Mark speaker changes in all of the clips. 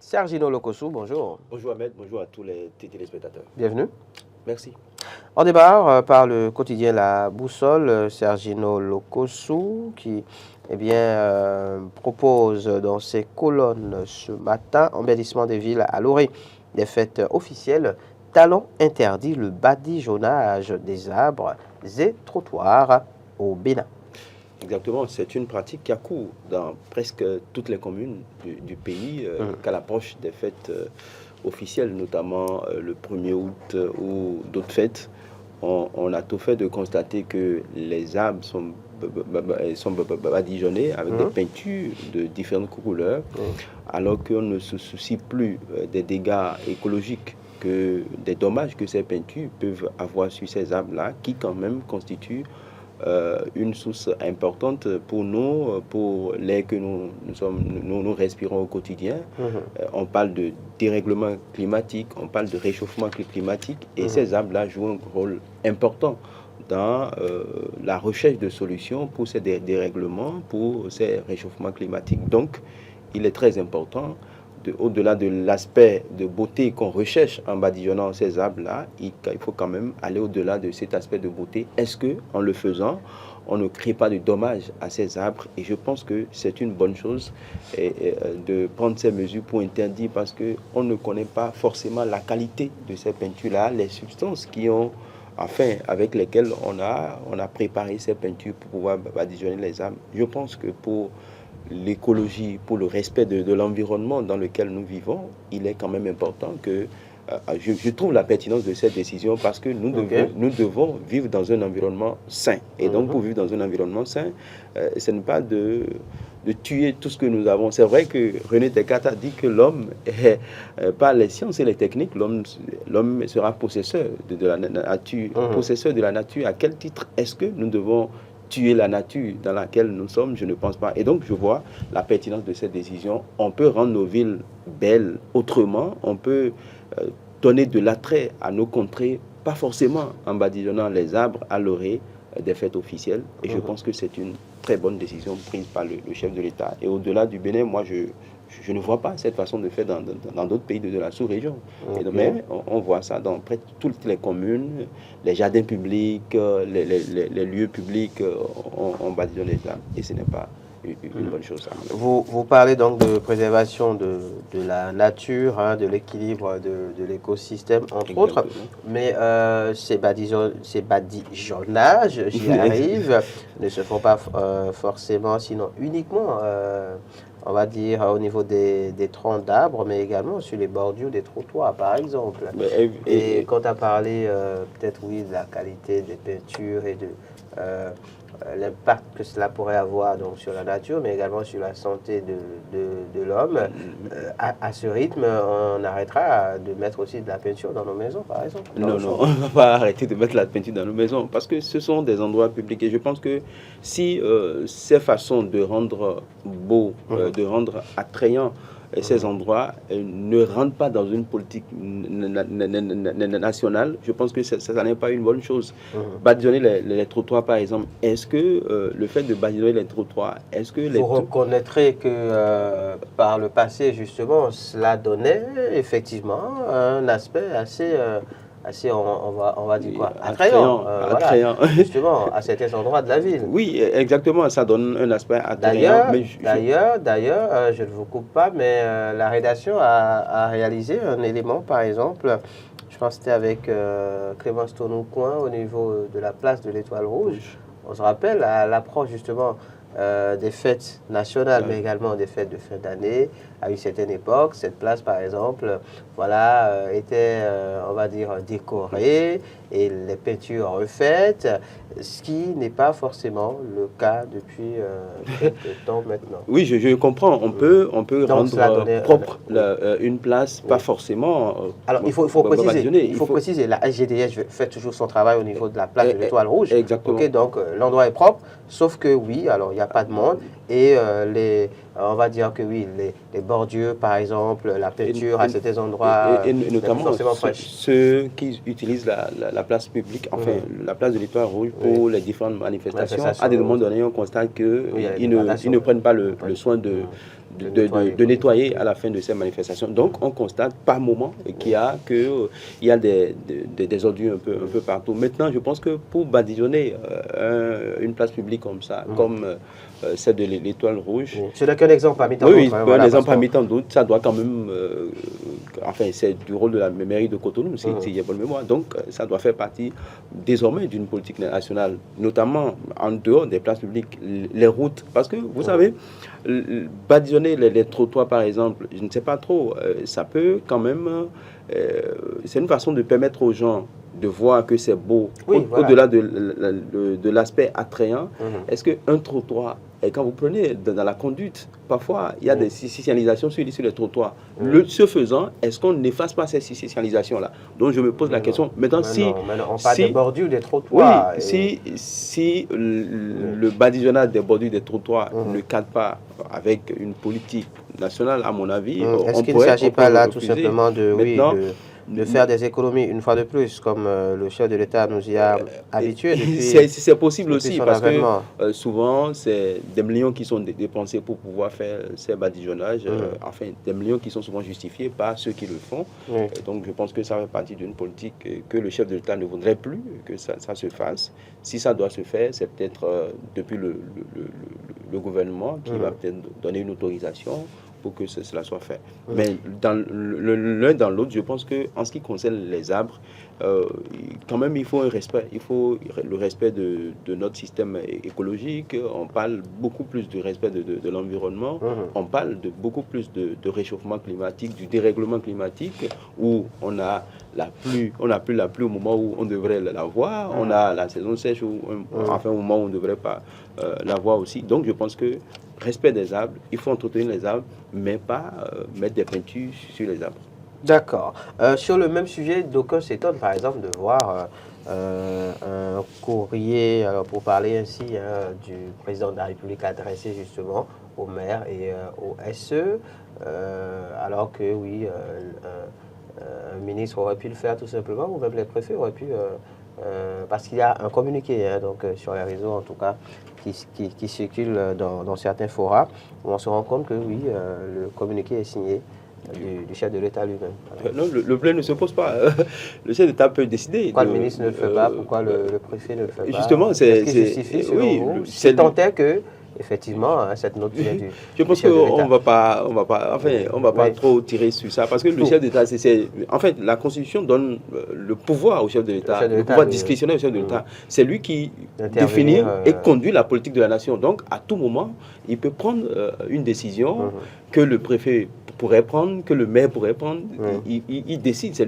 Speaker 1: Sergino Lokosu, bonjour.
Speaker 2: Bonjour Ahmed, bonjour à tous les téléspectateurs.
Speaker 1: Bienvenue.
Speaker 2: Merci.
Speaker 1: On démarre par le quotidien La Boussole, Sergino Lokosu, qui propose dans ses colonnes ce matin embellissement des villes à l'orée des fêtes officielles. Talon interdit le badigeonnage des arbres et trottoirs au Bénin.
Speaker 2: Exactement, c'est une pratique qui a cours dans presque toutes les communes du pays qu'à l'approche des fêtes officielles, notamment le 1er août ou d'autres fêtes. On a tout fait de constater que les arbres sont badigeonnés avec des peintures de différentes couleurs, alors qu'on ne se soucie plus des dégâts écologiques, que des dommages que ces peintures peuvent avoir sur ces arbres-là, qui quand même constituent une source importante pour nous, pour l'air que nous respirons au quotidien. On parle de dérèglement climatique, on parle de réchauffement climatique, et ces arbres-là jouent un rôle important dans la recherche de solutions pour ces dérèglements, pour ces réchauffements climatiques. Donc, il est très important, au-delà de l'aspect de beauté qu'on recherche en badigeonnant ces arbres-là, il faut quand même aller au-delà de cet aspect de beauté. Est-ce que, en le faisant, on ne crée pas de dommages à ces arbres? Et je pense que c'est une bonne chose de prendre ces mesures pour interdire, parce qu'on ne connaît pas forcément la qualité de ces peintures-là, les substances avec lesquelles on a préparé ces peintures pour pouvoir badigeonner les arbres. Je pense que pour l'écologie, pour le respect de l'environnement dans lequel nous vivons, il est quand même important que je trouve la pertinence de cette décision, parce que nous devons vivre dans un environnement sain. Et donc, pour vivre dans un environnement sain, ce n'est pas de tuer tout ce que nous avons. C'est vrai que René Descartes a dit que l'homme, par les sciences et les techniques, l'homme sera possesseur de la nature. Possesseur de la nature, à quel titre est-ce que nous devons tuer la nature dans laquelle nous sommes? Je ne pense pas. Et donc, je vois la pertinence de cette décision. On peut rendre nos villes belles autrement. On peut donner de l'attrait à nos contrées, pas forcément en badigeonnant les arbres à l'orée des fêtes officielles. Et je pense que c'est une très bonne décision prise par le chef de l'État. Et au-delà du Bénin, moi, je ne vois pas cette façon de faire dans d'autres pays de la sous-région. Mais on voit ça dans presque toutes les communes, les jardins publics, les lieux publics, on badigeonne les arbres. Et ce n'est pas une bonne chose.
Speaker 1: Vous parlez donc de préservation de la nature, de l'équilibre de l'écosystème, entre autres. Mais ces badigeonnages, j'y arrive, ne se font pas forcément, sinon uniquement, on va dire, au niveau des troncs d'arbres, mais également sur les bordures des trottoirs, par exemple. Et quand tu as parlé, peut-être, oui, de la qualité des peintures et de l'impact que cela pourrait avoir donc, sur la nature, mais également sur la santé de l'homme, à ce rythme, on arrêtera de mettre aussi de la peinture dans nos maisons, par exemple.
Speaker 2: Non, on ne va pas arrêter de mettre la peinture dans nos maisons, parce que ce sont des endroits publics. Et je pense que si ces façons de rendre beau, de rendre attrayant ces endroits ne rentrent pas dans une politique nationale, je pense que ça n'est pas une bonne chose. Badigeonner les trottoirs, par exemple, est-ce que le fait de badigeonner les trottoirs, est-ce que
Speaker 1: vous reconnaîtrez que par le passé, justement, cela donnait effectivement un aspect assez on va dire quoi, attrayant,
Speaker 2: attrayant.
Speaker 1: Voilà, justement, à certains endroits de la ville.
Speaker 2: Oui, exactement, ça donne un aspect attrayant.
Speaker 1: D'ailleurs, je ne vous coupe pas, mais la rédaction a réalisé un élément, par exemple, je pense que c'était avec Clémence Tournou-Coin au niveau de la place de l'Étoile Rouge. On se rappelle à l'approche justement des fêtes nationales, mais également des fêtes de fin d'année. À une certaine époque, cette place, par exemple, était, on va dire, décorée et les peintures refaites, ce qui n'est pas forcément le cas depuis quelques temps maintenant.
Speaker 2: Oui, je comprends. On peut rendre propre une place, pas forcément.
Speaker 1: Alors, il faut préciser, la SGDS fait toujours son travail au niveau de la place de l'Étoile Rouge.
Speaker 2: Exactement.
Speaker 1: Okay, donc, l'endroit est propre, sauf que oui, alors il n'y a pas de monde. Et on va dire que oui, les bordures, par exemple, la peinture à certains endroits,
Speaker 2: et notamment ceux qui utilisent la place publique, enfin la place de l'Étoile Rouge pour les différentes manifestations. À des moments donnés, on constate qu'ils ne prennent pas le soin de de nettoyer à la fin de ces manifestations. Donc, on constate par moment qu'il y a, des ordures un peu partout. Maintenant, je pense que pour badigeonner une place publique comme ça, comme celle de l'Étoile Rouge...
Speaker 1: Ce n'est qu'un exemple parmi tant d'autres.
Speaker 2: Oui, un exemple parmi tant d'autres. Ça doit quand même... enfin, c'est du rôle de la mairie de Cotonou, si j'ai bonne mémoire. Donc, ça doit faire partie désormais d'une politique nationale, notamment en dehors des places publiques, les routes. Parce que, vous savez, badigeonner les trottoirs, par exemple, je ne sais pas trop, ça peut quand même... c'est une façon de permettre aux gens de voir que c'est beau, au-delà de l'aspect attrayant. Est-ce qu'un trottoir, et quand vous prenez dans la conduite, parfois il y a des signalisations sur les trottoirs. Ce faisant, est-ce qu'on n'efface pas ces signalisations-là? Donc je me pose la question. Maintenant,
Speaker 1: on parle des bordures des trottoirs.
Speaker 2: Oui, si le badigeonnage des bordures des trottoirs ne cadre pas avec une politique nationale, à mon avis,
Speaker 1: est-ce qu'il ne s'agit pas là tout simplement de faire des économies une fois de plus, comme le chef de l'État nous y a habitués depuis.
Speaker 2: C'est possible aussi, parce que souvent, c'est des millions qui sont dépensés pour pouvoir faire ces badigeonnages, enfin, des millions qui sont souvent justifiés par ceux qui le font. Donc, je pense que ça fait partie d'une politique que le chef de l'État ne voudrait plus que ça se fasse. Si ça doit se faire, c'est peut-être depuis le gouvernement qui va peut-être donner une autorisation pour que cela soit fait. Mais dans l'un dans l'autre, je pense qu'en ce qui concerne les arbres, quand même, il faut un respect. Il faut le respect de notre système écologique. On parle beaucoup plus du respect de l'environnement. On parle beaucoup plus de réchauffement climatique, du dérèglement climatique, où on a plus la pluie au moment où on devrait l'avoir. On a la saison sèche, enfin au moment où on ne devrait pas l'avoir aussi. Donc, je pense que respect des arbres, il faut entretenir les arbres, mais pas mettre des peintures sur les arbres.
Speaker 1: D'accord. Sur le même sujet, d'aucuns s'étonnent par exemple de voir un courrier, pour parler ainsi, du président de la République adressé justement au maire et au SE, alors que oui, un ministre aurait pu le faire tout simplement, ou même les préfets auraient pu... parce qu'il y a un communiqué donc, sur les réseaux en tout cas qui circule dans certains forats où on se rend compte que oui, le communiqué est signé du chef de l'État lui-même.
Speaker 2: Non, le blé ne se pose pas. Le chef d'État peut décider.
Speaker 1: Pourquoi le ministre ne le fait pas? Pourquoi le préfet ne le fait pas?
Speaker 2: Justement,
Speaker 1: c'est ce qui justifie selon vous, si tant est que effectivement, cette note vient du...
Speaker 2: Je pense qu'on va pas trop tirer sur ça, parce que le chef d'État, en fait, la Constitution donne le pouvoir au chef de l'État, le pouvoir discrétionnaire au chef de l'État. C'est lui qui définit et conduit la politique de la nation. Donc, à tout moment, il peut prendre une décision que le préfet pourrait prendre, que le maire pourrait prendre. Il décide, c'est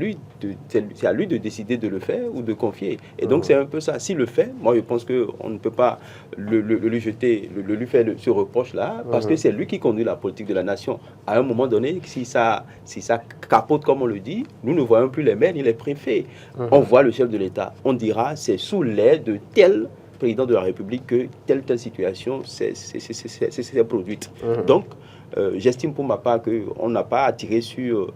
Speaker 2: à lui de décider de le faire ou de confier. Et donc, c'est un peu ça. S'il le fait, moi, je pense qu'on ne peut pas lui jeter, lui faire ce reproche-là, parce que c'est lui qui conduit la politique de la nation. À un moment donné, si ça capote, comme on le dit, nous ne voyons plus les maires ni les préfets. On voit le chef de l'État. On dira, c'est sous l'aide de tel président de la République que telle situation s'est produite. Donc, j'estime pour ma part qu'on n'a pas à tirer sur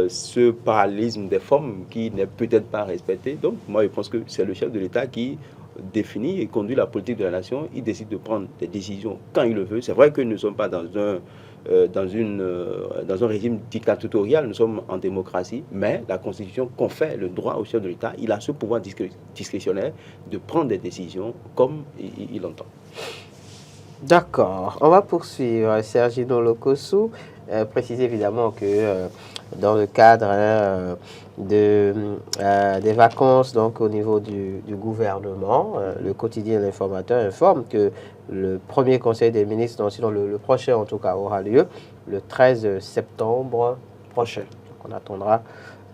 Speaker 2: ce parallélisme des formes qui n'est peut-être pas respecté. Donc, moi, je pense que c'est le chef de l'État qui définit et conduit la politique de la nation. Il décide de prendre des décisions quand il le veut. C'est vrai que nous ne sommes pas dans un régime dictatorial, nous sommes en démocratie, mais la Constitution confère le droit au chef de l'État. Il a ce pouvoir discrétionnaire de prendre des décisions comme il entend.
Speaker 1: D'accord. On va poursuivre. Sergino Lokossou, préciser évidemment que dans le cadre des vacances, donc au niveau du gouvernement, le quotidien L'Informateur informe que le premier conseil des ministres, sinon le prochain en tout cas, aura lieu le 13 septembre prochain. Donc on attendra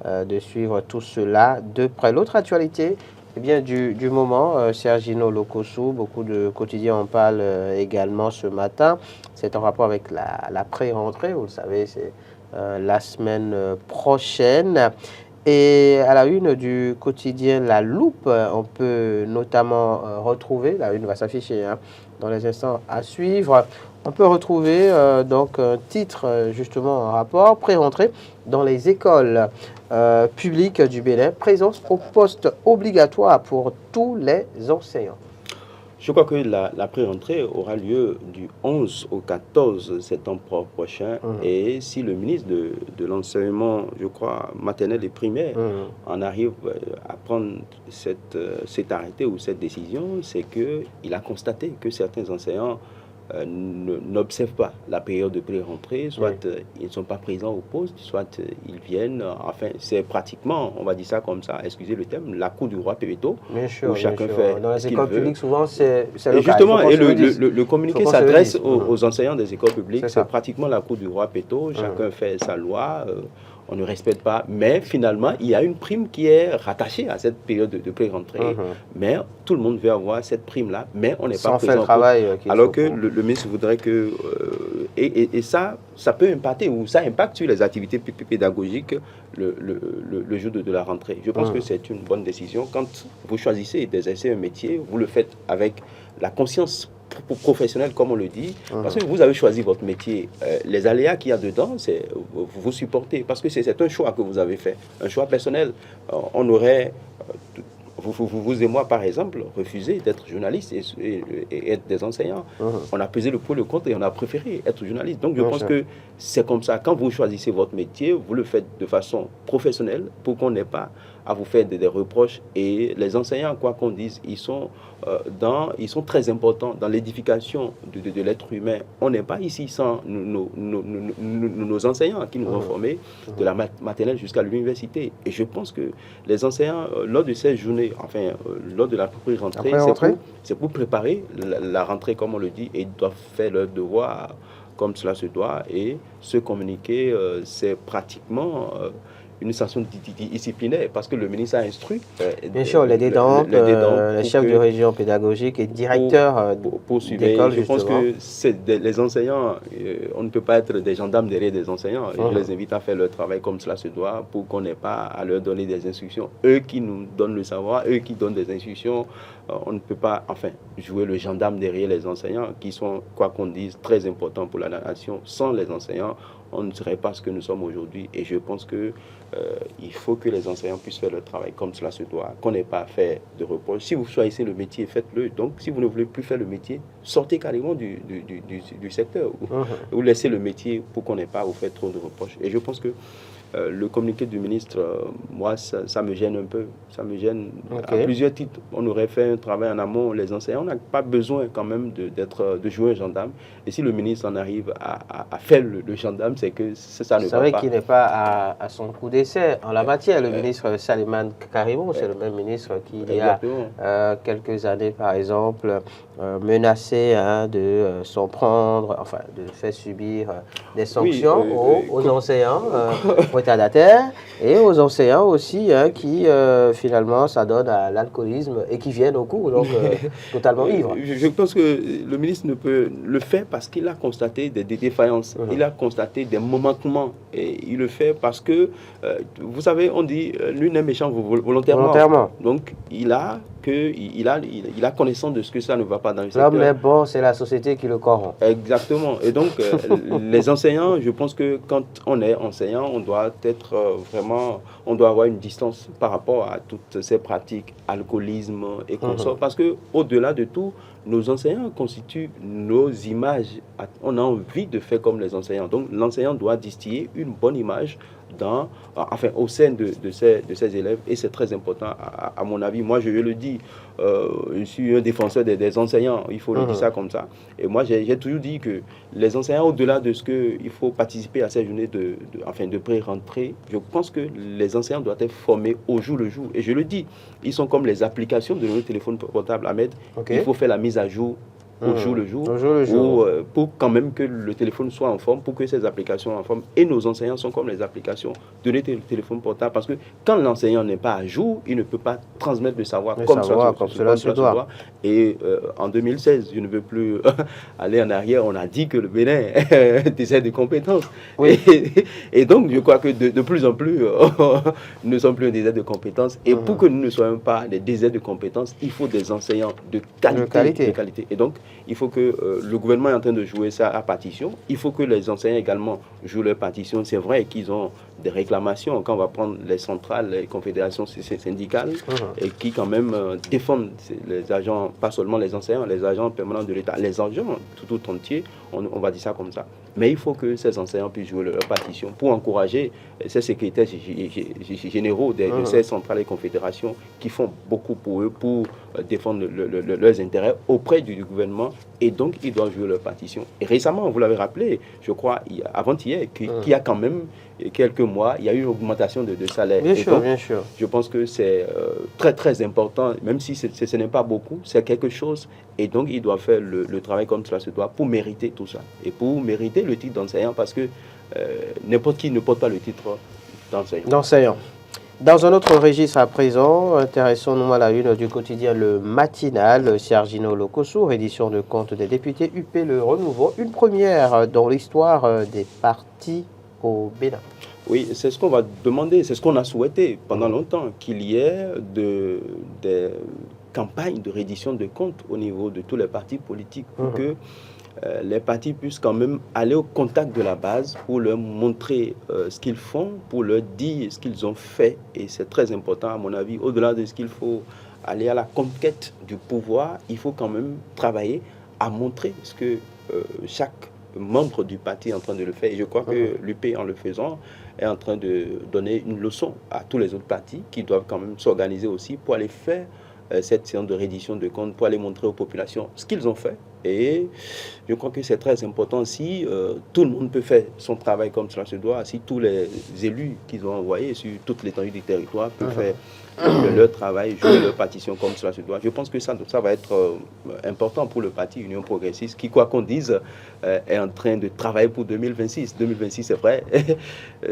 Speaker 1: de suivre tout cela de près. L'autre actualité, eh bien, du moment, Sergino Lokossou, beaucoup de quotidiens en parlent également ce matin. C'est en rapport avec la pré-rentrée, vous le savez, c'est la semaine prochaine. Et à la une du quotidien La Loupe, on peut notamment retrouver, la une va s'afficher dans les instants à suivre, on peut retrouver donc un titre justement en rapport, pré-rentrée dans les écoles publiques du Bénin, présence au poste obligatoire pour tous les enseignants.
Speaker 2: Je crois que la pré-rentrée aura lieu du 11 au 14 septembre prochain. Et si le ministre de l'enseignement, je crois, maternel et primaire, en arrive à prendre cet arrêté ou cette décision, c'est qu'il a constaté que certains enseignants n'observent pas la période de pré-rentrée, soit ils ne sont pas présents au poste, soit ils viennent, enfin c'est pratiquement, on va dire ça comme ça, excusez le terme, la cour du roi Pépéto,
Speaker 1: où chacun fait dans les écoles publiques souvent c'est le cas.
Speaker 2: Justement, et le communiqué s'adresse aux enseignants des écoles publiques, c'est pratiquement la cour du roi Pépéto, chacun fait sa loi, on ne respecte pas, mais finalement, il y a une prime qui est rattachée à cette période de pré-rentrée. Mais tout le monde veut avoir cette prime-là, mais on n'est pas présent.
Speaker 1: Le travail
Speaker 2: alors que le ministre voudrait que... et ça peut impacter, ou ça impacte sur les activités pédagogiques le jour de la rentrée. Je pense que c'est une bonne décision. Quand vous choisissez d'exercer un métier, vous le faites avec la conscience professionnel, comme on le dit, parce que vous avez choisi votre métier. Les aléas qu'il y a dedans, c'est vous supportez, parce que c'est un choix que vous avez fait, un choix personnel. On aurait, vous et moi par exemple, refusé d'être journaliste et être des enseignants. On a pesé le pour et le contre et on a préféré être journaliste. Donc je pense que c'est comme ça. Quand vous choisissez votre métier, vous le faites de façon professionnelle pour qu'on n'ait pas à vous faire des reproches. Et les enseignants, quoi qu'on dise, ils sont très importants dans l'édification de l'être humain. On n'est pas ici sans nos enseignants qui nous ont formés de la maternelle jusqu'à l'université. Et je pense que les enseignants, lors de ces journées, enfin, lors de la rentrée, c'est pour préparer la rentrée, comme on le dit, et ils doivent faire leur devoir comme cela se doit. Et se communiquer, c'est pratiquement... une sanction disciplinaire, parce que le ministre a instruit.
Speaker 1: Bien sûr, les DEDAMP, les chefs de région pédagogique et directeurs d'école.
Speaker 2: Je pense que les enseignants, on ne peut pas être des gendarmes derrière des enseignants. Je les invite à faire leur travail comme cela se doit, pour qu'on n'ait pas à leur donner des instructions. Eux qui nous donnent le savoir, eux qui donnent des instructions, on ne peut pas, enfin, jouer le gendarme derrière les enseignants, qui sont, quoi qu'on dise, très importants pour la nation. Sans les enseignants, on ne serait pas ce que nous sommes aujourd'hui. Et je pense que il faut que les enseignants puissent faire leur travail comme cela se doit, qu'on n'ait pas à faire de reproches. Si vous choisissez le métier, faites-le. Donc, si vous ne voulez plus faire le métier, sortez carrément du secteur ou laissez le métier pour qu'on n'ait pas à vous faire trop de reproches. Et je pense que le communiqué du ministre, moi, ça me gêne un peu. Ça me gêne à plusieurs titres. On aurait fait un travail en amont. Les enseignants, on n'a pas besoin quand même de jouer un gendarme. Et si le ministre en arrive à faire le gendarme, c'est que ça ne va pas.
Speaker 1: C'est vrai qu'il n'est pas à son coup d'essai en la matière. Le ministre Salimane Karimou, c'est le même ministre qui, il y a quelques années, par exemple, menacé de s'en prendre, enfin, de faire subir des sanctions aux enseignants retardataires et aux enseignants aussi qui, finalement, s'adonnent à l'alcoolisme et qui viennent au cours, donc totalement ivres.
Speaker 2: Je pense que le ministre ne peut le faire parce qu'il a constaté des défaillances, il a constaté des manquements et il le fait parce que, vous savez, on dit l'une est méchant volontairement. Donc, il a connaissance de ce que ça ne va pas dans le secteur.
Speaker 1: Mais bon, c'est la société qui le corrompt.
Speaker 2: Exactement. Et donc, les enseignants, je pense que quand on est enseignant, on doit être vraiment, on doit avoir une distance par rapport à toutes ces pratiques, alcoolisme et consorts. Parce que au-delà de tout, nos enseignants constituent nos images. On a envie de faire comme les enseignants. Donc, l'enseignant doit distiller une bonne image au sein de ces élèves, et c'est très important à mon avis. Moi, je le dis, je suis un défenseur des enseignants, il faut le dire ça comme ça. Et moi, j'ai toujours dit que les enseignants, au-delà de ce qu'il faut participer à ces journées de pré-rentrée, je pense que les enseignants doivent être formés au jour le jour. Et je le dis, ils sont comme les applications de nos téléphones portables à mettre. Il faut faire la mise à jour au jour le jour, pour quand même que le téléphone soit en forme, pour que ces applications soient en forme. Et nos enseignants sont comme les applications de nos téléphones portables, parce que quand l'enseignant n'est pas à jour, il ne peut pas transmettre le savoir comme cela se doit. Et en 2016, je ne veux plus aller en arrière, on a dit que le Bénin décède de compétences. Et donc, je crois que de plus en plus, nous ne sommes plus un désert de compétences. Et pour que nous ne soyons pas des déserts de compétences, il faut des enseignants de qualité. Et donc, il faut que le gouvernement est en train de jouer ça à partition. Il faut que les enseignants également jouent leur partition. C'est vrai qu'ils ont des réclamations, quand on va prendre les centrales, les confédérations syndicales, et qui quand même défendent les agents, pas seulement les enseignants, les agents permanents de l'État, les agents tout entier, on va dire ça comme ça. Mais il faut que ces enseignants puissent jouer leur partition pour encourager ces secrétaires généraux de ces centrales et confédérations qui font beaucoup pour eux, pour défendre leurs intérêts auprès du gouvernement, et donc ils doivent jouer leur partition. Et récemment, vous l'avez rappelé, je crois, avant-hier, qu'il y a quand même quelques mois, il y a eu une augmentation de salaire.
Speaker 1: Bien sûr, bien sûr.
Speaker 2: Je pense que c'est très très important, même si ce n'est pas beaucoup, c'est quelque chose, et donc ils doivent faire le travail comme cela se doit pour mériter tout ça, et pour mériter le titre d'enseignant, parce que n'importe qui ne porte pas le titre
Speaker 1: d'enseignant. Dans un autre registre à présent, intéressons-nous à la une du quotidien Le Matinal, Sergino Locosso, édition de compte des députés UP Le Renouveau, une première dans l'histoire des partis au Bénin.
Speaker 2: Oui, c'est ce qu'on va demander, c'est ce qu'on a souhaité pendant longtemps, qu'il y ait des campagnes de reddition de comptes au niveau de tous les partis politiques, pour que les partis puissent quand même aller au contact de la base pour leur montrer ce qu'ils font, pour leur dire ce qu'ils ont fait. Et c'est très important, à mon avis, au-delà de ce qu'il faut aller à la conquête du pouvoir, il faut quand même travailler à montrer ce que chaque membre du parti est en train de le faire. Et je crois que l'UP, en le faisant, est en train de donner une leçon à tous les autres partis qui doivent quand même s'organiser aussi pour aller faire cette séance de reddition de comptes, pour aller montrer aux populations ce qu'ils ont fait. Et je crois que c'est très important si tout le monde peut faire son travail comme cela se doit, si tous les élus qu'ils ont envoyés sur toute l'étendue du territoire peuvent faire leur travail, jouer leur partition comme cela se doit. Je pense que ça va être important pour le parti Union Progressiste qui, quoi qu'on dise, est en train de travailler pour 2026. 2026, c'est vrai,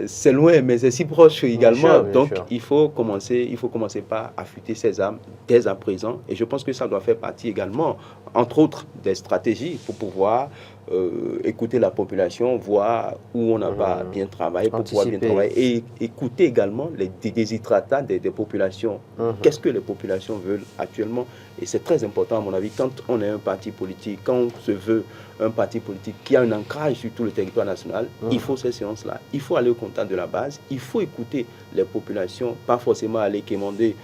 Speaker 2: c'est loin, mais c'est si proche également. Donc, il faut commencer par affûter ses armes dès à présent. Et je pense que ça doit faire partie également, entre autres, des stratégies pour pouvoir écouter la population, voir où on n'a pas bien travaillé, pour pouvoir bien travailler, et écouter également les desiderata des populations. Qu'est-ce que les populations veulent actuellement? Et c'est très important, à mon avis, quand on est un parti politique, quand on se veut un parti politique qui a un ancrage sur tout le territoire national, il faut ces séances-là. Il faut aller au contact de la base, il faut écouter les populations, pas forcément aller quémander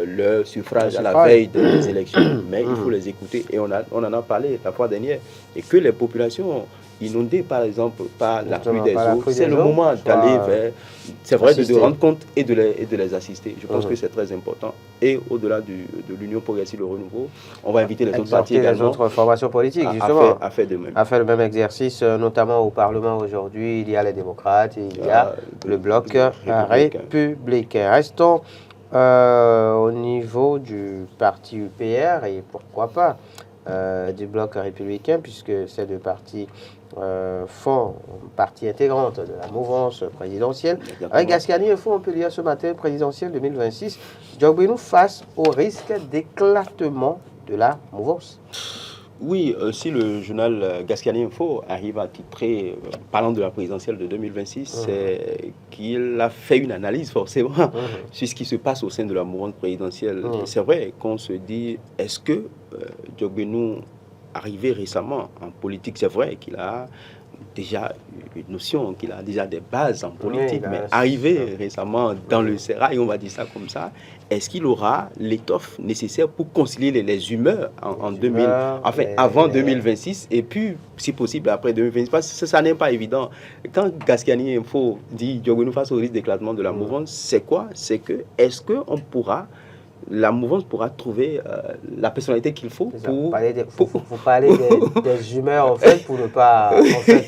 Speaker 2: leur suffrage à la veille des élections, mais il faut les écouter. Et on en a parlé la fois dernière. Et que les populations inondées, par exemple, par la pluie des eaux, c'est le moment d'aller vers, c'est vrai, de rendre compte et de les assister. Je pense que c'est très important. Et au-delà de l'Union Progressive Le Renouveau, on va inviter les autres partis également,
Speaker 1: les autres formations politiques, justement,
Speaker 2: à faire de même.
Speaker 1: À faire le même exercice, notamment au Parlement aujourd'hui. Il y a les démocrates, il y a le bloc républicain. Restons au niveau du parti UPR et pourquoi pas du bloc républicain, puisque ces deux partis font partie intégrante de la mouvance présidentielle. Avec Gascani Info, on peut lire ce matin, présidentielle 2026, Diogbenou face au risque d'éclatement de la mouvance.
Speaker 2: Oui, si le journal Gascani Info arrive à titrer, parlant de la présidentielle de 2026, c'est qu'il a fait une analyse forcément sur ce qui se passe au sein de la mouvance présidentielle. C'est vrai qu'on se dit, est-ce que Diogbenou, arrivé récemment en politique, c'est vrai qu'il a déjà une notion, qu'il a déjà des bases en politique, mais arrivé récemment dans le sérail, on va dire ça comme ça, est-ce qu'il aura l'étoffe nécessaire pour concilier les humeurs avant 2026 et puis, si possible, après 2026? Parce que ça n'est pas évident. Quand Gascani Info dit Diogbenou face au risque d'éclatement de la mouvance, c'est quoi? C'est que, est-ce que la mouvance pourra trouver la personnalité qu'il faut pour...
Speaker 1: Faut parler des humeurs, en fait, pour ne pas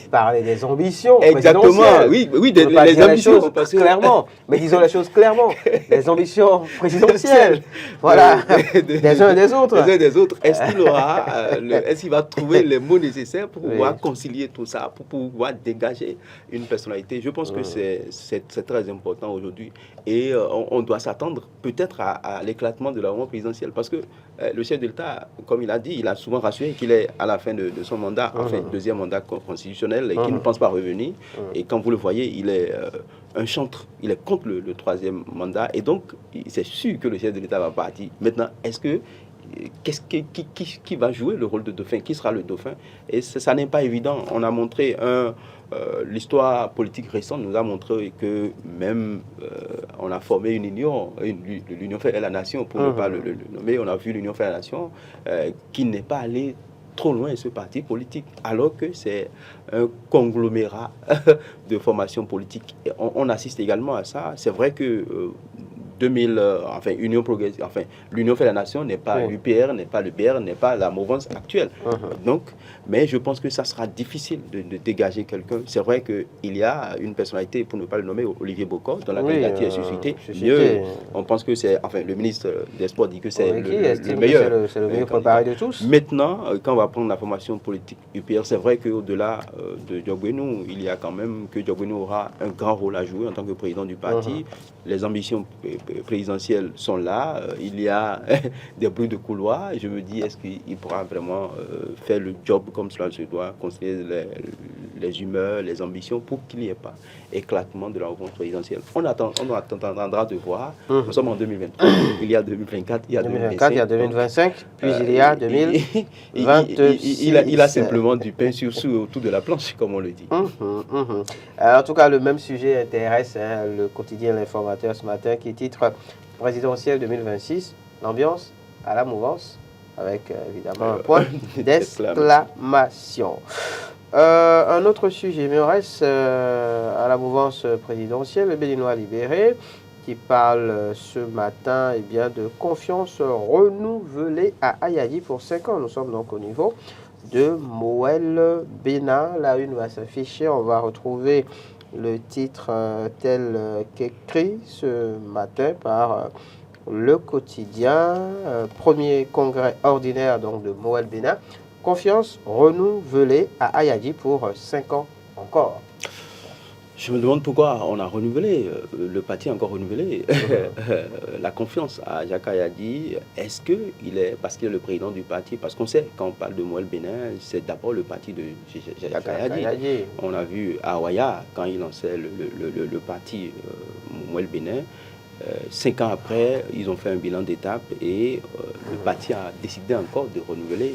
Speaker 1: parler des ambitions.
Speaker 2: Exactement, oui, des ambitions.
Speaker 1: Clairement, mais disons les choses clairement. Les ambitions présidentielles, voilà, des uns et des autres.
Speaker 2: Des uns et des autres. Est-ce qu'il va trouver les mots nécessaires pour pouvoir concilier tout ça, pour pouvoir dégager une personnalité? Je pense que c'est très important aujourd'hui. Et on doit s'attendre peut-être à l'éclatement de la mouvance présidentielle, parce que le chef de l'État, comme il a dit, il a souvent rassuré qu'il est à la fin de son mandat, enfin deuxième mandat constitutionnel, et qu'il ne pense pas revenir. Et quand vous le voyez, il est un chantre, il est contre le troisième mandat, et donc c'est sûr que le chef de l'État va partir. Maintenant, qui va jouer le rôle de dauphin? Qui sera le dauphin? Et ça n'est pas évident. On a montré l'histoire politique récente nous a montré que même on a formé une union, l'Union fait la nation, pour ne pas le nommer, on a vu l'Union fait la nation qui n'est pas allée trop loin ce parti politique, alors que c'est un conglomérat de formations politiques. Et on assiste également à ça. C'est vrai que Union progressive, l'Union fait la nation n'est pas l'UPR, n'est pas le BR, n'est pas la mouvance actuelle. Donc, mais je pense que ça sera difficile de dégager quelqu'un. C'est vrai qu'il y a une personnalité, pour ne pas le nommer, Olivier Bocor, dont la candidature est suscitée. On pense que c'est, le ministre des Sports dit que c'est le meilleur.
Speaker 1: C'est le mieux préparé de tous.
Speaker 2: Maintenant, quand on va prendre la formation politique UPR, c'est vrai qu'au-delà de Diogbenou, il y a quand même que Diogbenou aura un grand rôle à jouer en tant que président du parti. Les ambitions présidentielles sont là, il y a des bruits de couloir. Je me dis, est-ce qu'il pourra vraiment faire le job comme cela se doit, concilier les humeurs, les ambitions, pour qu'il n'y ait pas éclatement de la rencontre présidentielle. On attendra de voir. Nous sommes en 2023, il y a 2024, il y a 2025.
Speaker 1: Il y a 2025, puis il y a 2026.
Speaker 2: Il a simplement du pain sur autour de la planche, comme on le dit.
Speaker 1: En tout cas, le même sujet intéresse le quotidien L'Informateur ce matin, qui titre présidentielle 2026, l'ambiance à la mouvance, avec évidemment un point d'exclamation. Un autre sujet, mais on reste à la mouvance présidentielle, le Béninois libéré, qui parle ce matin de confiance renouvelée à Ayadi pour 5 ans. Nous sommes donc au niveau de Moël Bénin. La une va s'afficher, on va retrouver le titre tel qu'écrit ce matin par le quotidien. Premier congrès ordinaire donc de Moël Bénin. Confiance renouvelée à Ayadi pour 5 ans encore.
Speaker 2: Je me demande pourquoi on a renouvelé, le parti a encore renouvelé la confiance à Jacques Ayadi. Est-ce qu'il est, parce qu'il est le président du parti, parce qu'on sait, quand on parle de Moël Bénin, c'est d'abord le parti de Jacques Ayadi. On a vu à Ouaya, quand il lançait le parti Moël Bénin, 5 ans après, ils ont fait un bilan d'étape et le parti a décidé encore de renouveler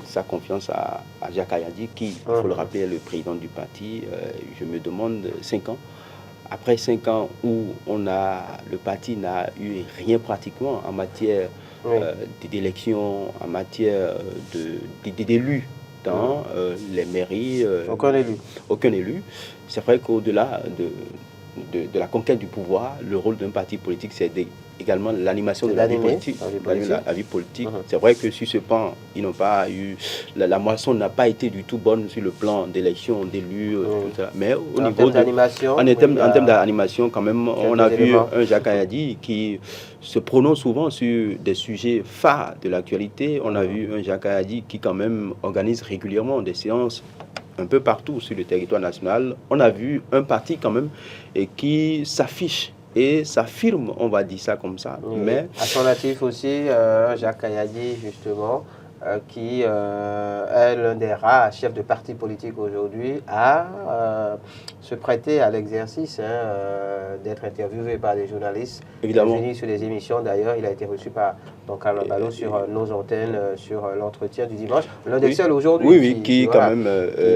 Speaker 2: sa confiance à Jacques Ayadi, qui, il faut le rappeler, est le président du parti. Je me demande, 5 ans, après 5 ans où le parti n'a eu rien pratiquement en matière d'élections, en matière d'élus dans les mairies. Aucun élu. C'est vrai qu'au-delà de la conquête du pouvoir, le rôle d'un parti politique, c'est également l'animation de la vie politique. C'est vrai que sur ce plan, ils n'ont pas eu... La moisson n'a pas été du tout bonne sur le plan d'élection, d'élus, tout ça. Mais au niveau d'animation, en termes d'animation, quand même, on a vu un Jacques Ayadi qui se prononce souvent sur des sujets phares de l'actualité. On a vu un Jacques Ayadi qui, quand même, organise régulièrement des séances un peu partout sur le territoire national. On a vu un parti, quand même, qui s'affiche et s'affirme, on va dire ça comme ça. Mais
Speaker 1: à son natif aussi, Jacques Ayadi, justement, qui est l'un des rares chefs de parti politique aujourd'hui à se prêter à l'exercice d'être interviewé par des journalistes.
Speaker 2: Évidemment.
Speaker 1: Il est venu sur des émissions, d'ailleurs, il a été reçu par Alain Ballot sur nos antennes, sur l'entretien du dimanche. L'un des seuls aujourd'hui
Speaker 2: qui quand même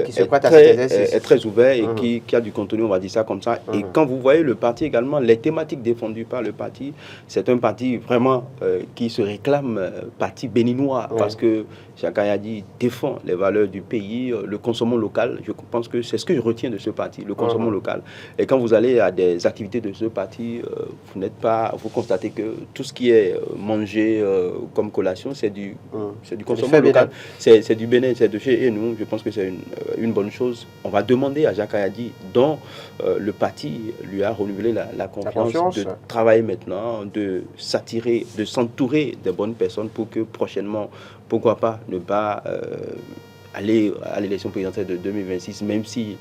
Speaker 1: qui se prête à cet exercice.
Speaker 2: Est très ouvert et qui a du contenu, on va dire ça comme ça. Et quand vous voyez le parti également, les thématiques défendues par le parti, c'est un parti vraiment qui se réclame parti béninois, parce que Jacques Ayadi défend les valeurs du pays, le consommant local. Je pense que c'est ce que je retiens de ce parti, le consommant local. Et quand vous allez à des activités de ce parti, vous constatez que tout ce qui est mangé comme collation, c'est du consommant local. C'est du Bénin, c'est de chez nous. Je pense que c'est une bonne chose. On va demander à Jacques Ayadi, dont le parti lui a renouvelé la confiance, de travailler maintenant, de s'attirer, de s'entourer des bonnes personnes pour que prochainement, pourquoi pas ne pas aller à l'élection présidentielle de 2026, même si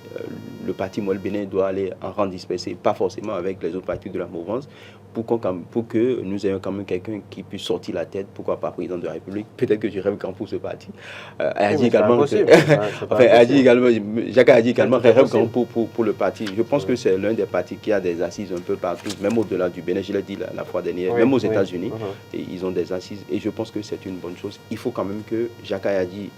Speaker 2: le parti Moël Bénin doit aller en rang dispersé, pas forcément avec les autres partis de la mouvance, pour que nous ayons quand même quelqu'un qui puisse sortir la tête, pourquoi pas président de la République. Peut-être que je rêve grand pour ce parti. Jacques Ayadi également rêve grand pour le parti. Je pense que c'est l'un des partis qui a des assises un peu partout, même au-delà du Bénin, je l'ai dit la fois dernière, même aux États-Unis, ils ont des assises, et je pense que c'est une bonne chose. Il faut quand même que Jacques Ayadi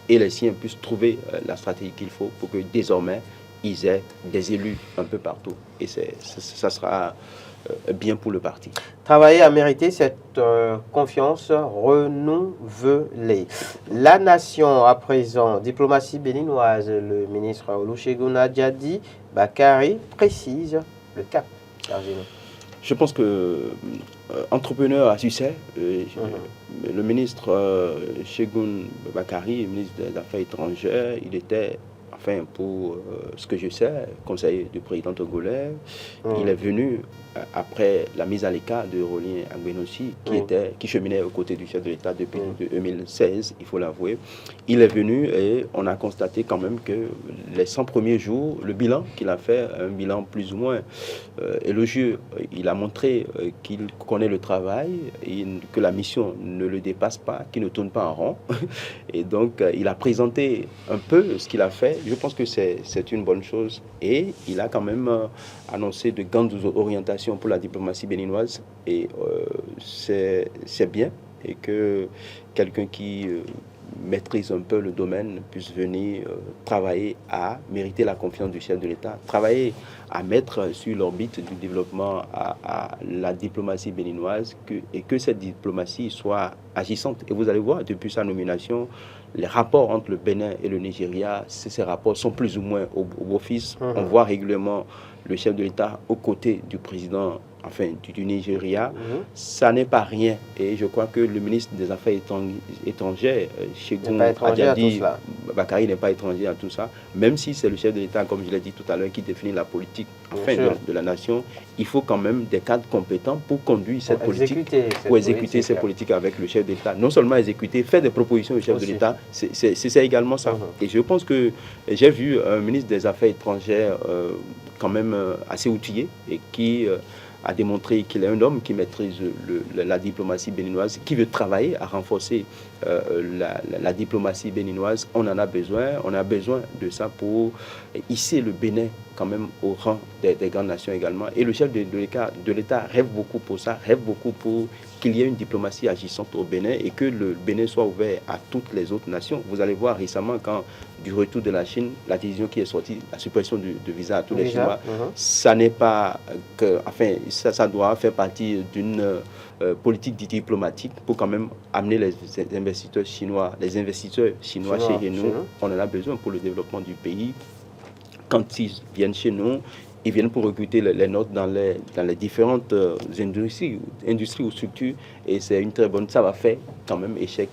Speaker 2: et les siens puissent trouver la stratégie qu'il faut pour que désormais qu'ils aient des élus un peu partout. Et ça sera bien pour le parti.
Speaker 1: Travailler à mériter cette confiance renouvelée. La nation, à présent, diplomatie béninoise, le ministre Olusegun Adiadi Bakari précise le cap.
Speaker 2: Je pense que entrepreneur à succès, le ministre Segun Bakari, ministre des Affaires étrangères, il était, enfin pour ce que je sais, conseiller du président togolais. Il est venu après la mise à l'écart de Rolien Agbenossi, qui cheminait aux côtés du chef de l'État depuis 2016, il faut l'avouer. Il est venu et on a constaté quand même que les 100 premiers jours, le bilan qu'il a fait, un bilan plus ou moins élogieux. Il a montré qu'il connaît le travail, et que la mission ne le dépasse pas, qu'il ne tourne pas en rond. Et donc, il a présenté un peu ce qu'il a fait. Je pense que c'est une bonne chose. Et il a quand même annoncé de grandes orientations pour la diplomatie béninoise. Et c'est bien. Et que quelqu'un qui maîtrise un peu le domaine puisse venir travailler à mériter la confiance du chef de l'État, travailler à mettre sur l'orbite du développement à la diplomatie béninoise et que cette diplomatie soit agissante. Et vous allez voir, depuis sa nomination, les rapports entre le Bénin et le Nigeria, ces rapports sont plus ou moins au beau fixe. On voit régulièrement le chef de l'État aux côtés du président du Nigeria. Ça n'est pas rien. Et je crois que le ministre des Affaires étrangères, Segun Adiadi Bakari, n'est pas étranger à tout ça. Même si c'est le chef de l'État, comme je l'ai dit tout à l'heure, qui définit la politique de la nation, il faut quand même des cadres compétents pour conduire cette politique, pour exécuter ces politiques avec le chef d'État. Non seulement exécuter, faire des propositions au chef de l'État, c'est également ça. Et je pense que j'ai vu un ministre des Affaires étrangères quand même assez outillé et qui a démontré qu'il est un homme qui maîtrise la diplomatie béninoise, qui veut travailler à renforcer la diplomatie béninoise. On en a besoin. On a besoin de ça pour hisser le Bénin quand même au rang des grandes nations également. Et le chef de l'État rêve beaucoup pour ça, rêve beaucoup pour qu'il y ait une diplomatie agissante au Bénin et que le Bénin soit ouvert à toutes les autres nations. Vous allez voir récemment quand du retour de la Chine, la décision qui est sortie, la suppression de visa à tous les Chinois, ça n'est pas que, ça doit faire partie d'une politique diplomatique pour quand même amener les investisseurs chinois chez nous. On en a besoin pour le développement du pays. Quand ils viennent chez nous, ils viennent pour recruter les nôtres dans les différentes industries ou structures. Et c'est une très bonne... Ça va faire quand même échec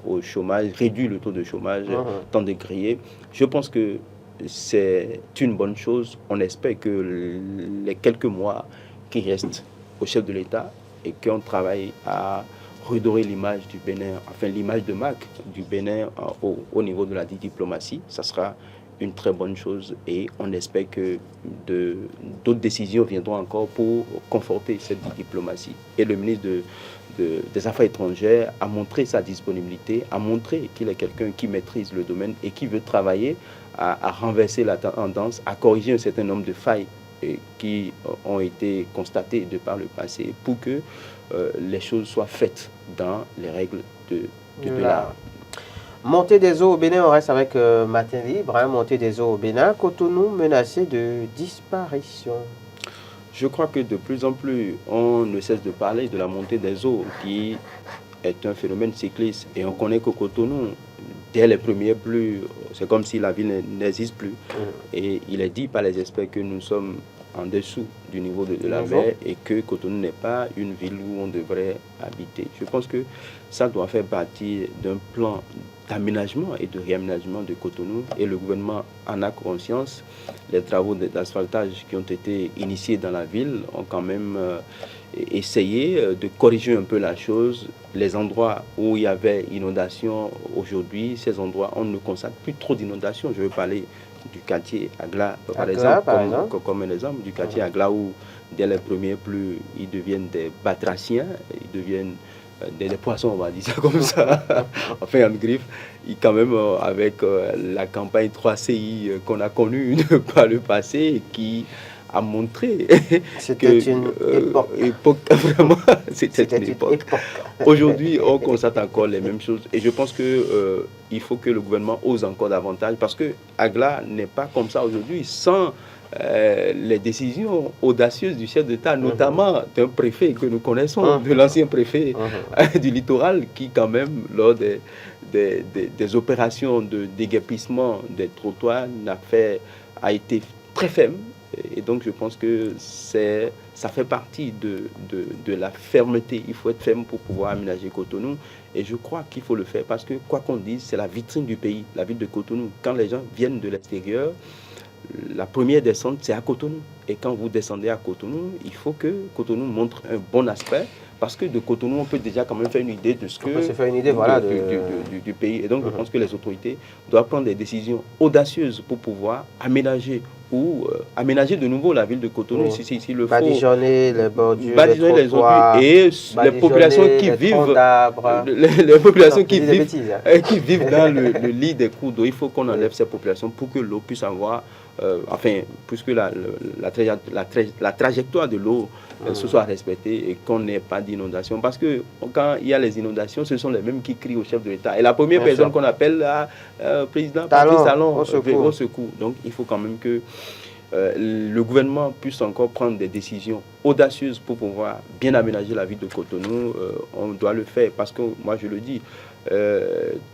Speaker 2: au chômage, réduire le taux de chômage, tant décrié. Je pense que c'est une bonne chose. On espère que les quelques mois qui restent au chef de l'État et qu'on travaille à redorer l'image du Bénin, l'image de marque du Bénin au niveau de la diplomatie, ça sera une très bonne chose et on espère que d'autres décisions viendront encore pour conforter cette diplomatie. Et le ministre des Affaires étrangères a montré sa disponibilité, a montré qu'il est quelqu'un qui maîtrise le domaine et qui veut travailler à renverser la tendance, à corriger un certain nombre de failles qui ont été constatées de par le passé pour que les choses soient faites dans les règles de l'art.
Speaker 1: Montée des eaux au Bénin, on reste avec Matin Libre, montée des eaux au Bénin, Cotonou menacé de disparition.
Speaker 2: Je crois que de plus en plus, on ne cesse de parler de la montée des eaux qui est un phénomène cycliste. Et on connaît que Cotonou, dès les premières pluies, c'est comme si la ville n'existe plus. Et il est dit par les experts que nous sommes en dessous du niveau de la mer et que Cotonou n'est pas une ville où on devrait habiter. Je pense que ça doit faire partie d'un plan d'aménagement et de réaménagement de Cotonou et le gouvernement en a conscience. Les travaux d'asphaltage qui ont été initiés dans la ville ont quand même essayé de corriger un peu la chose. Les endroits où il y avait inondation aujourd'hui, ces endroits, on ne constate plus trop d'inondations. Je veux parler du quartier Agla, par exemple, comme un exemple, du quartier Agla où dès les premières pluies, ils deviennent des batraciens, ils deviennent des poissons, on va dire ça comme ça, en griffe, et quand même avec la campagne 3CI qu'on a connue par le passé, qui a montré
Speaker 1: c'était une époque.
Speaker 2: Vraiment, c'était une époque. Aujourd'hui, on constate encore les mêmes choses. Et je pense que il faut que le gouvernement ose encore davantage, parce que Agla n'est pas comme ça aujourd'hui sans les décisions audacieuses du chef d'État, notamment d'un préfet que nous connaissons, de l'ancien préfet du littoral, qui quand même, lors des opérations de déguerpissement des trottoirs, a été très ferme. Et donc je pense que ça fait partie de la fermeté. Il faut être ferme pour pouvoir aménager Cotonou. Et je crois qu'il faut le faire, parce que quoi qu'on dise, c'est la vitrine du pays, la ville de Cotonou. Quand les gens viennent de l'extérieur, la première descente, c'est à Cotonou. Et quand vous descendez à Cotonou, il faut que Cotonou montre un bon aspect, parce que de Cotonou, on peut déjà quand même faire une idée de ce que
Speaker 1: se faire une idée, voilà,
Speaker 2: du pays. Et donc, je pense que les autorités doivent prendre des décisions audacieuses pour pouvoir aménager ou aménager de nouveau la ville de Cotonou, si le faut.
Speaker 1: Badigeonner les bordures,
Speaker 2: badigeonner les ordures, et les populations qui vivent, les populations qui vivent dans le lit des cours d'eau. Il faut qu'on enlève ces populations pour que l'eau puisse avoir, puisque la trajectoire de l'eau se soit respectée et qu'on n'ait pas d'inondation. Parce que quand il y a les inondations, ce sont les mêmes qui crient au chef de l'État. Et la première personne qu'on appelle, président Patrice Talon, au secours. Donc il faut quand même que le gouvernement puisse encore prendre des décisions audacieuses pour pouvoir bien aménager la ville de Cotonou. On doit le faire, parce que moi je le dis,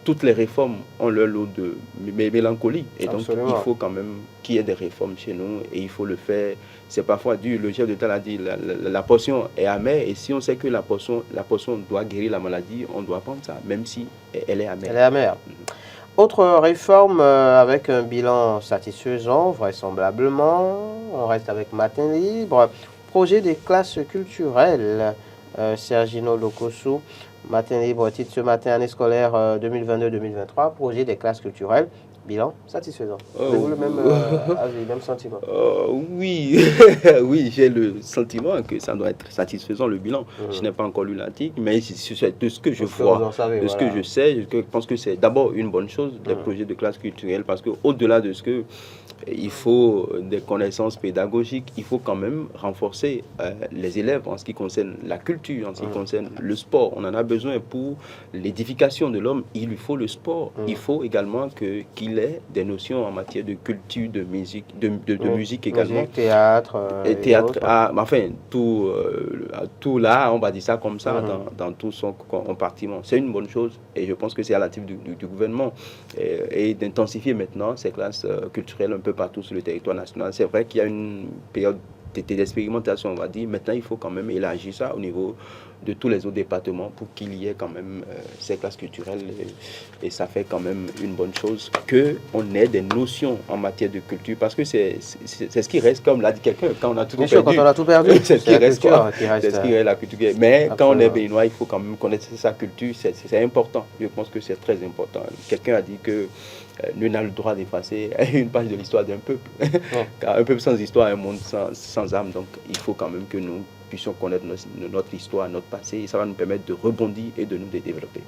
Speaker 2: toutes les réformes ont leur lot de mélancolie, et donc il faut quand même qu'il y ait des réformes chez nous, et il faut le faire. C'est parfois dur, le chef d'État l'a dit, la potion est amère, et si on sait que la potion doit guérir la maladie, on doit prendre ça, même si elle est amère.
Speaker 1: Elle est amère. Autre réforme avec un bilan satisfaisant, vraisemblablement. On reste avec Matin Libre. Projet des classes culturelles. Sergino Lokosu. Matin Libre, titre ce matin, année scolaire 2022-2023. Projet des classes culturelles. Bilan satisfaisant. Avez-vous le même avis, même sentiment?
Speaker 2: Oui, oui, j'ai le sentiment que ça doit être satisfaisant, le bilan. Je n'ai pas encore lu l'article, mais de ce que je vois, de ce que je sais, je pense que c'est d'abord une bonne chose, des projets de classe culturelle, parce qu'au-delà de ce que il faut des connaissances pédagogiques, il faut quand même renforcer les élèves en ce qui concerne la culture, en ce qui concerne le sport. On en a besoin pour l'édification de l'homme, il lui faut le sport. Il faut également qu'il ait des notions en matière de culture, de musique, de musique également.
Speaker 1: Musique, théâtre.
Speaker 2: Enfin, tout là, on va dire ça comme ça, dans tout son compartiment. C'est une bonne chose, et je pense que c'est à l'actif du gouvernement et d'intensifier maintenant ces classes culturelles un peu partout sur le territoire national. C'est vrai qu'il y a une période d'expérimentation, on va dire. Maintenant, il faut quand même élargir ça au niveau de tous les autres départements pour qu'il y ait quand même ces classes culturelles, et ça fait quand même une bonne chose qu'on ait des notions en matière de culture, parce que c'est ce qui reste, comme l'a dit quelqu'un, quand on a tout perdu.
Speaker 1: Bien sûr, quand on a tout perdu,
Speaker 2: c'est ce qui reste, c'est ce qui reste, la culture. Mais absolument. Quand on est béninois, il faut quand même connaître sa culture, c'est important. Je pense que c'est très important. Quelqu'un a dit que nul n'a le droit d'effacer une page de l'histoire d'un peuple. Car un peuple sans histoire est un monde sans âme. Donc il faut quand même que nous puissions connaître notre histoire, notre passé, et ça va nous permettre de rebondir et de nous développer.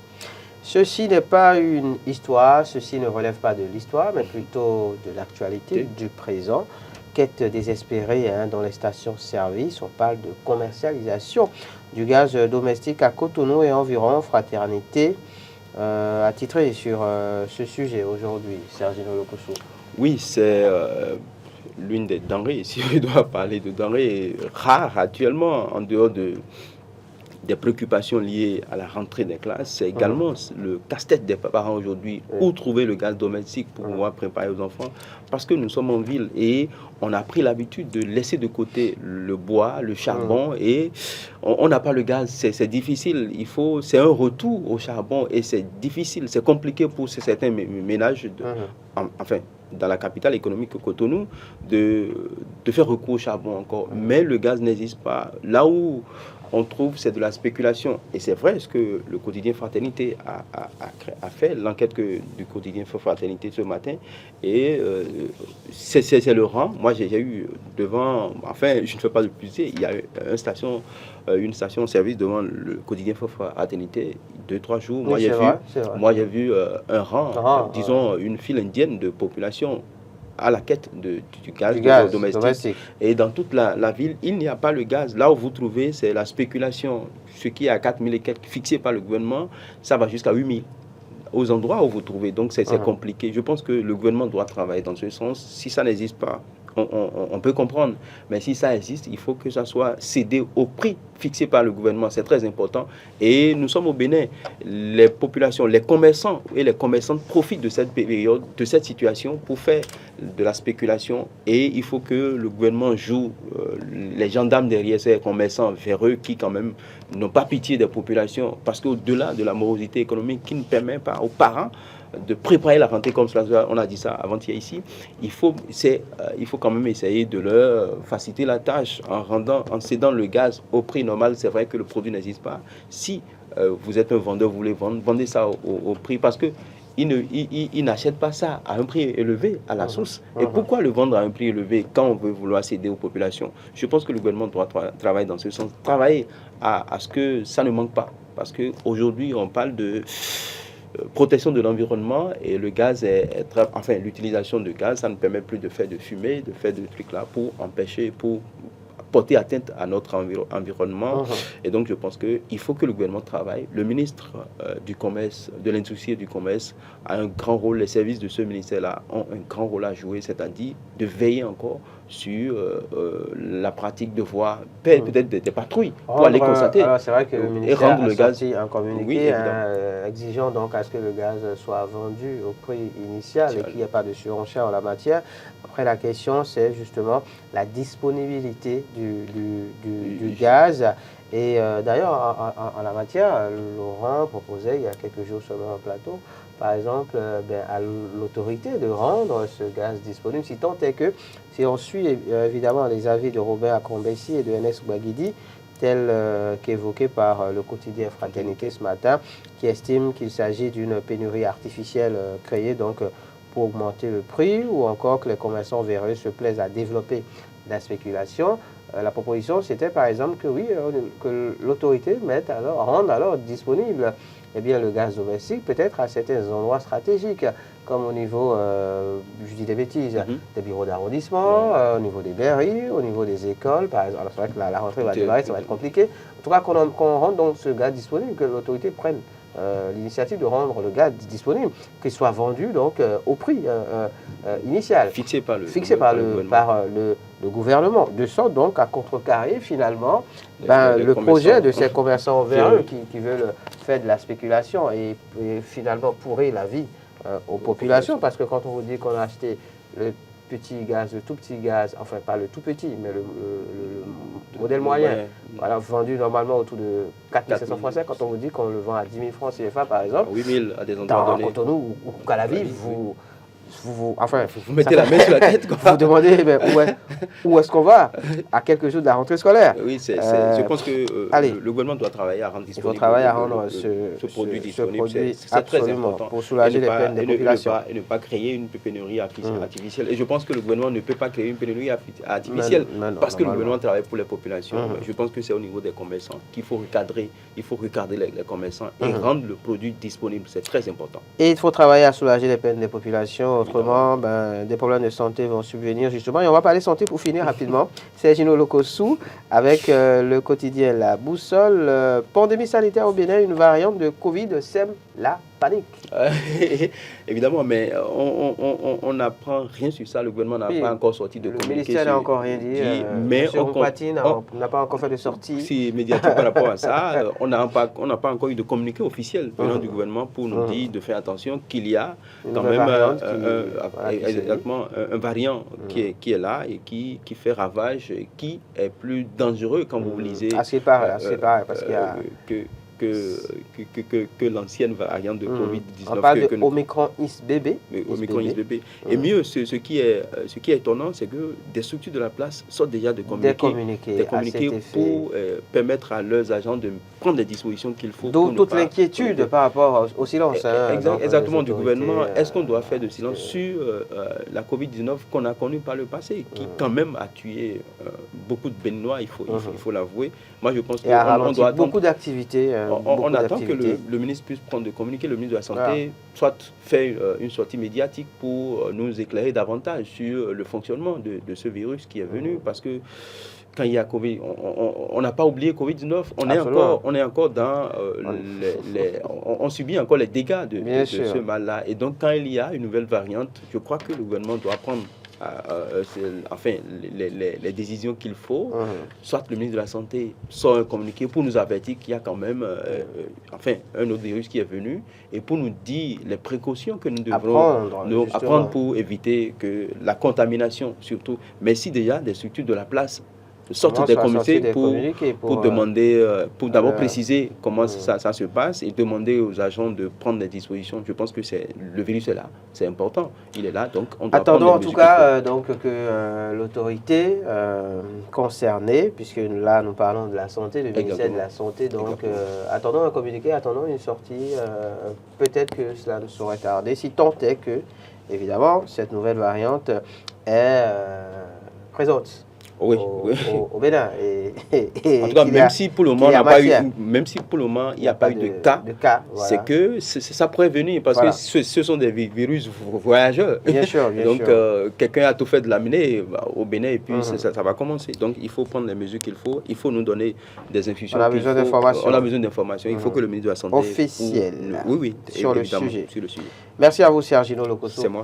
Speaker 1: Ceci n'est pas une histoire, ceci ne relève pas de l'histoire, mais plutôt de l'actualité, du présent. Quête désespérée dans les stations-service. On parle de commercialisation du gaz domestique à Cotonou et environ. Fraternité a titré sur ce sujet aujourd'hui, Sergino Lokosu.
Speaker 2: Oui, c'est l'une des denrées, si je dois parler de denrées rares actuellement, en dehors des préoccupations liées à la rentrée des classes. C'est également le casse-tête des parents aujourd'hui. Où trouver le gaz domestique pour pouvoir préparer aux enfants? Parce que nous sommes en ville et on a pris l'habitude de laisser de côté le bois, le charbon, et on n'a pas le gaz. C'est difficile. C'est un retour au charbon, et c'est difficile, c'est compliqué pour certains ménages, enfin, dans la capitale économique Cotonou, de faire recours au charbon encore. Mais le gaz n'existe pas. Là où on trouve, c'est de la spéculation. Et c'est vrai ce que le quotidien Fraternité a fait, l'enquête du quotidien Fraternité ce matin. Et c'est le rang. Moi, j'ai eu devant, enfin, je ne fais pas de publicité, il y a une station-service devant le quotidien Fraternité, 2-3 jours. Moi, j'ai vu un rang, disons une file indienne de population à la quête du gaz,
Speaker 1: domestique.
Speaker 2: Et dans toute la ville, il n'y a pas le gaz. Là où vous trouvez, c'est la spéculation. Ce qui est à 4 000 et quelques fixé par le gouvernement, ça va jusqu'à 8 000 aux endroits où vous trouvez. Donc c'est compliqué. Je pense que le gouvernement doit travailler dans ce sens. Si ça n'existe pas, on peut comprendre. Mais si ça existe, il faut que ça soit cédé au prix fixé par le gouvernement. C'est très important. Et nous sommes au Bénin. Les populations, les commerçants et les commerçantes profitent de cette période, de cette situation pour faire de la spéculation. Et il faut que le gouvernement joue les gendarmes derrière ces commerçants véreux qui quand même n'ont pas pitié des populations. Parce qu'au-delà de la morosité économique qui ne permet pas aux parents de préparer la rentrée comme cela, on a dit ça avant-hier ici, il faut quand même essayer de leur faciliter la tâche en cédant le gaz au prix normal. C'est vrai que le produit n'existe pas. Si vous êtes un vendeur, vous voulez vendre, vendez ça au prix parce que ils n'achètent pas ça à un prix élevé à la source. Et pourquoi le vendre à un prix élevé quand on veut vouloir céder aux populations? Je pense que le gouvernement doit travailler dans ce sens, travailler à ce que ça ne manque pas. Parce qu'aujourd'hui, on parle de protection de l'environnement et le gaz l'utilisation de gaz, ça ne permet plus de faire de fumée, de faire de trucs là pour empêcher, pour porter atteinte à notre environnement. Et donc je pense qu'il faut que le gouvernement travaille. Le ministre du Commerce, de l'Industrie et du Commerce a un grand rôle, les services de ce ministère-là ont un grand rôle à jouer, c'est-à-dire de veiller encore sur la pratique de voies, peut-être des patrouilles pour aller constater.
Speaker 1: Alors c'est vrai que le ministère a sorti un communiqué exigeant donc à ce que le gaz soit vendu au prix initial et qu'il n'y ait pas de surenchère en la matière. Après la question c'est justement la disponibilité du gaz. Et d'ailleurs en la matière, Laurent proposait il y a quelques jours sur un plateau par exemple, à l'autorité de rendre ce gaz disponible, si tant est que, si on suit évidemment les avis de Robert Akombessi et de Enes Ouaguidi, tel qu'évoqué par le quotidien Fraternité ce matin, qui estime qu'il s'agit d'une pénurie artificielle créée donc pour augmenter le prix, ou encore que les commerçants véreux se plaisent à développer la spéculation. La proposition, c'était par exemple que oui, que l'autorité rende alors disponible le gaz domestique, peut-être à certains endroits stratégiques, comme au niveau, je dis des bêtises, des bureaux d'arrondissement, au niveau des mairies, au niveau des écoles, par exemple. Alors c'est vrai que la rentrée va démarrer, ça va être compliqué. En tout cas, qu'on rende donc ce gaz disponible, que l'autorité prenne l'initiative de rendre le gaz disponible, qu'il soit vendu donc au prix initial.
Speaker 2: Fixé par
Speaker 1: le gouvernement, de sorte donc à contrecarrer finalement le projet de ces commerçants véreux qui veulent faire de la spéculation et finalement pourrir la vie aux populations. Parce que quand on vous dit qu'on a acheté le petit gaz, le tout petit gaz, enfin pas le tout petit, mais le modèle moyen, voilà, vendu normalement autour de 4 500 francs, quand on vous dit qu'on le vend à 10 000 francs CFA par exemple,
Speaker 2: 8 000 à des endroits donnés.
Speaker 1: Dans Cotonou ou Calavive, vous
Speaker 2: mettez la main sur la tête.
Speaker 1: Vous vous demandez où est-ce qu'on va à quelques jours de la rentrée scolaire.
Speaker 2: Oui, je pense que le gouvernement doit travailler à rendre disponible.
Speaker 1: Il faut travailler à rendre ce produit disponible. C'est très important. Pour soulager les peines des populations.
Speaker 2: Et ne pas créer une pénurie artificielle. Et je pense que le gouvernement ne peut pas créer une pénurie artificielle parce que le gouvernement travaille pour les populations. Je pense que c'est au niveau des commerçants qu'il faut recadrer. Il faut regarder les commerçants et rendre le produit disponible. C'est très important.
Speaker 1: Et il faut travailler à soulager les peines des populations. Autrement, des problèmes de santé vont subvenir justement. Et on va parler santé pour finir rapidement. C'est Gino Lokossou avec le quotidien La Boussole. Pandémie sanitaire au Bénin, une variante de Covid sème la panique.
Speaker 2: Évidemment, mais on n'apprend rien sur ça. Le gouvernement n'a pas encore sorti de communiqué.
Speaker 1: Le ministère n'a encore rien dit.
Speaker 2: Mais
Speaker 1: on n'a pas encore fait de sortie.
Speaker 2: Si médiatique par rapport à ça, on n'a pas encore eu de communiqué officiel venant du gouvernement pour nous dire de faire attention qu'il y a quand même un variant qui est là et qui fait ravage et qui est plus dangereux quand vous lisez.
Speaker 1: C'est pareil, parce qu'il y a...
Speaker 2: que l'ancienne variante de Covid-19.
Speaker 1: On parle de Omicron XBB.
Speaker 2: Omicron XBB. Et mieux, ce qui est étonnant, c'est que des structures de la place sortent déjà de communiquer pour permettre à leurs agents de prendre les dispositions qu'il faut.
Speaker 1: D'où toute l'inquiétude par rapport au silence.
Speaker 2: Exactement, du gouvernement. Est-ce qu'on doit faire de silence sur la Covid-19 qu'on a connue par le passé, qui quand même a tué beaucoup de Béninois, il faut l'avouer. Moi, je pense qu'on doit
Speaker 1: beaucoup d'activités. beaucoup
Speaker 2: attend que
Speaker 1: d'activités.
Speaker 2: le ministre puisse prendre de communiquer, le ministre de la Santé, soit faire une sortie médiatique pour nous éclairer davantage sur le fonctionnement de ce virus qui est venu. Parce que quand il y a Covid, on n'a pas oublié Covid-19, on est encore dans on subit encore les dégâts de ce mal-là. Et donc quand il y a une nouvelle variante, je crois que le gouvernement doit prendre les décisions qu'il faut, soit le ministre de la Santé sort un communiqué pour nous avertir qu'il y a quand même un autre virus qui est venu et pour nous dire les précautions que nous devrons apprendre pour éviter que la contamination surtout. Mais si déjà des structures de la place sortent des communiqués pour demander, pour d'abord préciser comment ça se passe et demander aux agents de prendre des dispositions. Je pense que le virus est là, c'est important, il est là, donc on doit
Speaker 1: attendons en tout cas que l'autorité concernée, puisque là nous parlons de la santé, le ministère de la Santé, donc attendons un communiqué, attendons une sortie, peut-être que cela ne saurait tarder, si tant est que, évidemment, cette nouvelle variante est présente. Au Bénin.
Speaker 2: En tout cas, même si pour le moment il n'y a pas eu de cas, c'est que ça pourrait venir parce que ce sont des virus voyageurs.
Speaker 1: Bien sûr,
Speaker 2: donc, quelqu'un a tout fait de l'amener au Bénin et puis ça va commencer. Donc, il faut prendre les mesures qu'il faut. Il faut nous donner des infusions.
Speaker 1: On a besoin d'informations.
Speaker 2: On a besoin d'informations. Il faut que le ministre de la Santé...
Speaker 1: officiel.
Speaker 2: Oui,
Speaker 1: sur le sujet.
Speaker 2: Sur le sujet.
Speaker 1: Merci à vous, Sergino Lokosso.
Speaker 2: C'est moi.